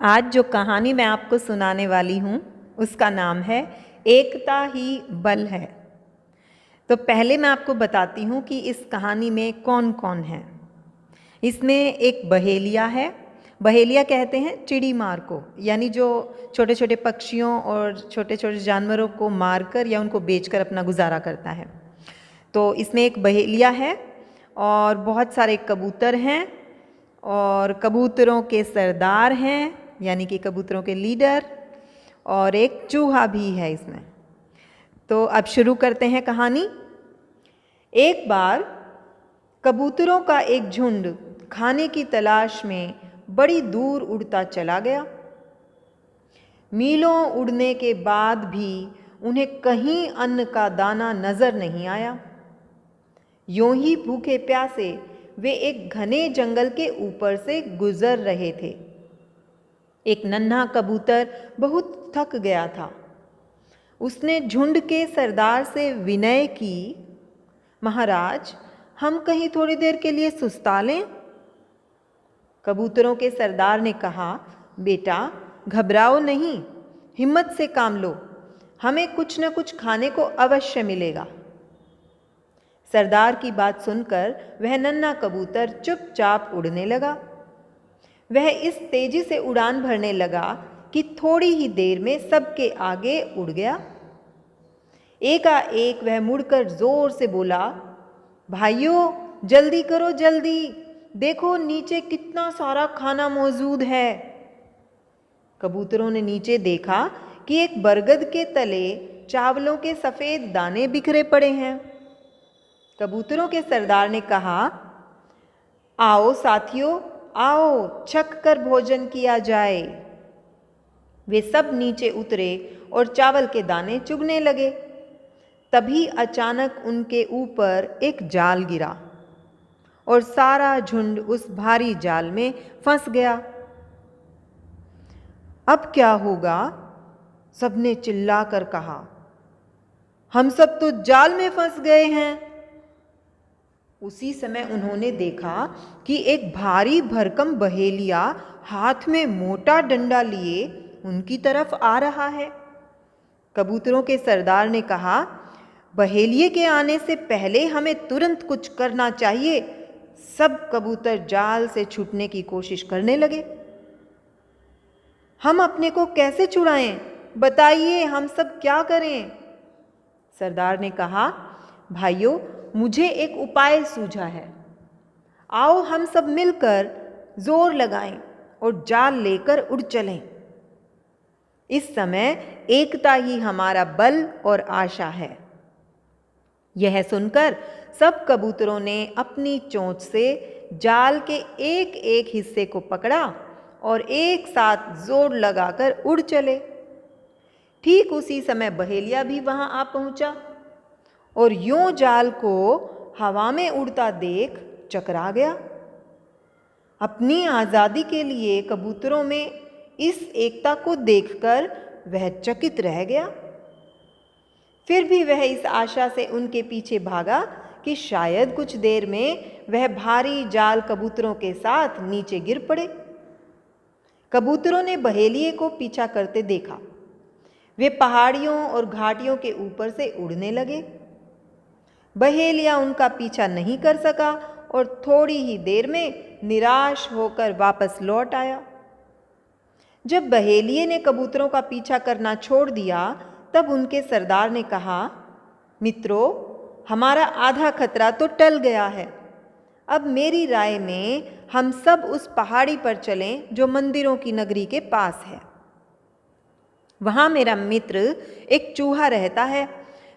आज जो कहानी मैं आपको सुनाने वाली हूँ उसका नाम है एकता ही बल है। तो पहले मैं आपको बताती हूँ कि इस कहानी में कौन कौन है। इसमें एक बहेलिया है। बहेलिया कहते हैं चिड़ी मार को, यानी जो छोटे छोटे पक्षियों और छोटे छोटे जानवरों को मारकर या उनको बेचकर अपना गुजारा करता है। तो इसमें एक बहेलिया है और बहुत सारे कबूतर हैं और कबूतरों के सरदार हैं, यानी कि कबूतरों के लीडर, और एक चूहा भी है इसमें। तो अब शुरू करते हैं कहानी। एक बार कबूतरों का एक झुंड खाने की तलाश में बड़ी दूर उड़ता चला गया। मीलों उड़ने के बाद भी उन्हें कहीं अन्न का दाना नजर नहीं आया। यूं ही भूखे प्यासे वे एक घने जंगल के ऊपर से गुजर रहे थे। एक नन्हा कबूतर बहुत थक गया था। उसने झुंड के सरदार से विनय की, महाराज, हम कहीं थोड़ी देर के लिए सुस्ता लें। कबूतरों के सरदार ने कहा, बेटा घबराओ नहीं, हिम्मत से काम लो, हमें कुछ न कुछ खाने को अवश्य मिलेगा। सरदार की बात सुनकर वह नन्हा कबूतर चुपचाप उड़ने लगा। वह इस तेजी से उड़ान भरने लगा कि थोड़ी ही देर में सबके आगे उड़ गया। एकाएक वह मुड़कर जोर से बोला, भाइयों जल्दी करो जल्दी, देखो नीचे कितना सारा खाना मौजूद है। कबूतरों ने नीचे देखा कि एक बरगद के तले चावलों के सफेद दाने बिखरे पड़े हैं। कबूतरों के सरदार ने कहा, आओ साथियों, आओ छक कर भोजन किया जाए। वे सब नीचे उतरे और चावल के दाने चुगने लगे। तभी अचानक उनके ऊपर एक जाल गिरा और सारा झुंड उस भारी जाल में फंस गया। अब क्या होगा? सबने चिल्लाकर कहा, हम सब तो जाल में फंस गए हैं। उसी समय उन्होंने देखा कि एक भारी भरकम बहेलिया हाथ में मोटा डंडा लिए उनकी तरफ आ रहा है। कबूतरों के सरदार ने कहा, बहेलिये के आने से पहले हमें तुरंत कुछ करना चाहिए। सब कबूतर जाल से छूटने की कोशिश करने लगे। हम अपने को कैसे छुड़ाएं? बताइए, हम सब क्या करें? सरदार ने कहा, भाइयों, मुझे एक उपाय सूझा है। आओ हम सब मिलकर जोर लगाएं और जाल लेकर उड़ चलें। इस समय एकता ही हमारा बल और आशा है। यह सुनकर सब कबूतरों ने अपनी चोंच से जाल के एक एक हिस्से को पकड़ा और एक साथ जोर लगाकर उड़ चले। ठीक उसी समय बहेलिया भी वहां आ पहुंचा और यूं जाल को हवा में उड़ता देख चकरा गया। अपनी आज़ादी के लिए कबूतरों में इस एकता को देखकर वह चकित रह गया। फिर भी वह इस आशा से उनके पीछे भागा कि शायद कुछ देर में वह भारी जाल कबूतरों के साथ नीचे गिर पड़े। कबूतरों ने बहेलिये को पीछा करते देखा। वे पहाड़ियों और घाटियों के ऊपर से उड़ने लगे। बहेलिया उनका पीछा नहीं कर सका और थोड़ी ही देर में निराश होकर वापस लौट आया। जब बहेलिये ने कबूतरों का पीछा करना छोड़ दिया, तब उनके सरदार ने कहा, मित्रों, हमारा आधा खतरा तो टल गया है। अब मेरी राय में हम सब उस पहाड़ी पर चलें जो मंदिरों की नगरी के पास है। वहां मेरा मित्र एक चूहा रहता है।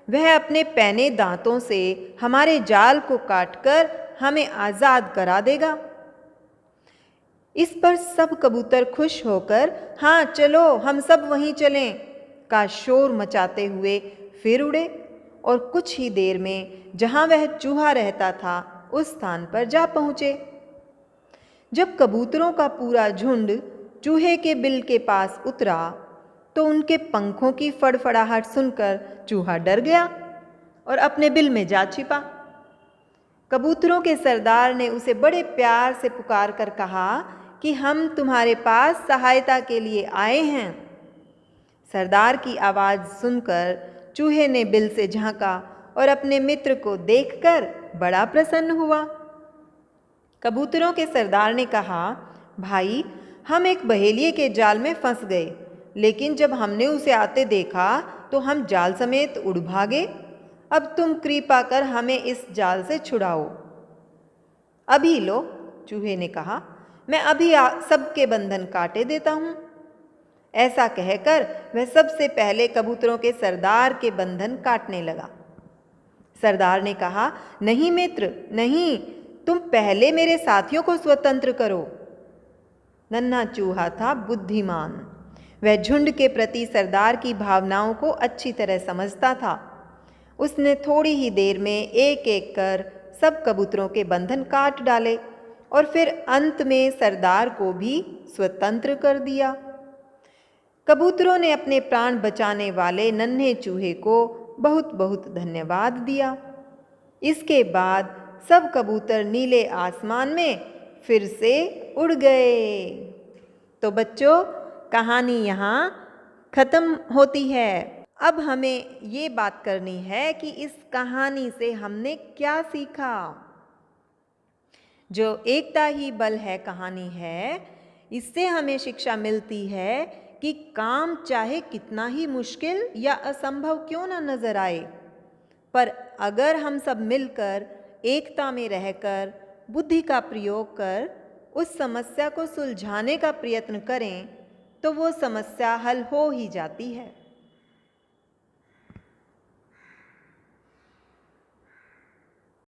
वह अपने पैने दांतों से हमारे जाल को काटकर हमें आजाद करा देगा। इस पर सब कबूतर खुश होकर, हाँ चलो हम सब वहीं चलें, का शोर मचाते हुए फिर उड़े और कुछ ही देर में जहां वह चूहा रहता था उस स्थान पर जा पहुंचे। जब कबूतरों का पूरा झुंड चूहे के बिल के पास उतरा तो उनके पंखों की फड़फड़ाहट सुनकर चूहा डर गया और अपने बिल में जा छिपा। कबूतरों के सरदार ने उसे बड़े प्यार से पुकार कर कहा, कि हम तुम्हारे पास सहायता के लिए आए हैं। सरदार की आवाज़ सुनकर चूहे ने बिल से झांका और अपने मित्र को देखकर बड़ा प्रसन्न हुआ। कबूतरों के सरदार ने कहा, भाई, हम एक बहेलिए के जाल में फंस गए, लेकिन जब हमने उसे आते देखा तो हम जाल समेत उड़ भागे। अब तुम कृपा कर हमें इस जाल से छुड़ाओ। अभी लो, चूहे ने कहा, मैं अभी सबके बंधन काटे देता हूँ। ऐसा कहकर वह सबसे पहले कबूतरों के सरदार के बंधन काटने लगा। सरदार ने कहा, नहीं मित्र, नहीं, तुम पहले मेरे साथियों को स्वतंत्र करो। नन्हा चूहा था बुद्धिमान। वह झुंड के प्रति सरदार की भावनाओं को अच्छी तरह समझता था। उसने थोड़ी ही देर में एक एक कर सब कबूतरों के बंधन काट डाले और फिर अंत में सरदार को भी स्वतंत्र कर दिया। कबूतरों ने अपने प्राण बचाने वाले नन्हे चूहे को बहुत बहुत धन्यवाद दिया। इसके बाद सब कबूतर नीले आसमान में फिर से उड़ गए। तो बच्चों, कहानी यहाँ खत्म होती है। अब हमें ये बात करनी है कि इस कहानी से हमने क्या सीखा। जो एकता ही बल है कहानी है, इससे हमें शिक्षा मिलती है कि काम चाहे कितना ही मुश्किल या असंभव क्यों ना नजर आए, पर अगर हम सब मिलकर एकता में रहकर बुद्धि का प्रयोग कर उस समस्या को सुलझाने का प्रयत्न करें तो वो समस्या हल हो ही जाती है।